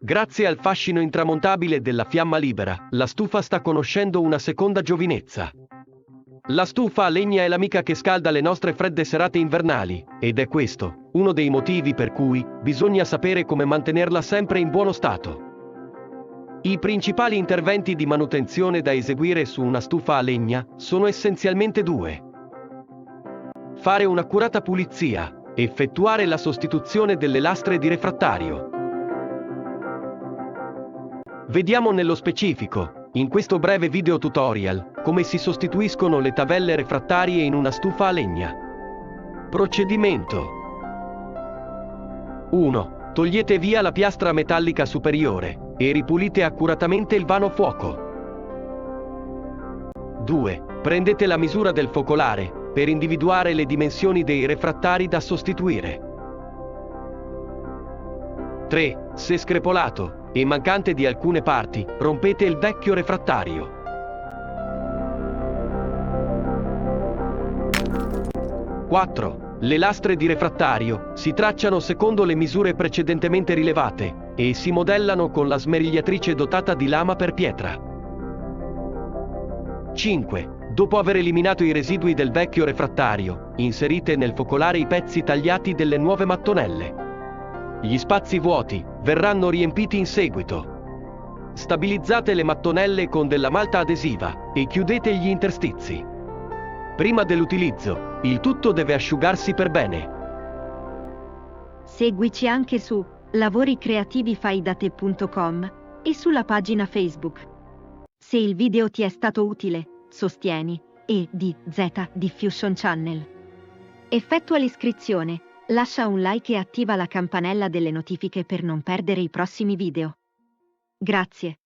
Grazie al fascino intramontabile della fiamma libera, la stufa sta conoscendo una seconda giovinezza. La stufa a legna è l'amica che scalda le nostre fredde serate invernali, ed è questo uno dei motivi per cui bisogna sapere come mantenerla sempre in buono stato. I principali interventi di manutenzione da eseguire su una stufa a legna sono essenzialmente due. Fare un'accurata pulizia, effettuare la sostituzione delle lastre di refrattario. Vediamo nello specifico, in questo breve video tutorial, come si sostituiscono le tavelle refrattarie in una stufa a legna. Procedimento 1. Togliete via la piastra metallica superiore e ripulite accuratamente il vano fuoco. 2. Prendete la misura del focolare per individuare le dimensioni dei refrattari da sostituire. 3. Se screpolato e mancante di alcune parti, rompete il vecchio refrattario. 4. Le lastre di refrattario si tracciano secondo le misure precedentemente rilevate e si modellano con la smerigliatrice dotata di lama per pietra. 5. Dopo aver eliminato i residui del vecchio refrattario, inserite nel focolare i pezzi tagliati delle nuove mattonelle. Gli spazi vuoti verranno riempiti in seguito. Stabilizzate le mattonelle con della malta adesiva e chiudete gli interstizi. Prima dell'utilizzo, il tutto deve asciugarsi per bene. Seguici anche su lavoricreativifai-da-te.com e sulla pagina Facebook. Se il video ti è stato utile, sostieni EDZ Diffusion Channel. Effettua l'iscrizione, lascia un like e attiva la campanella delle notifiche per non perdere i prossimi video. Grazie.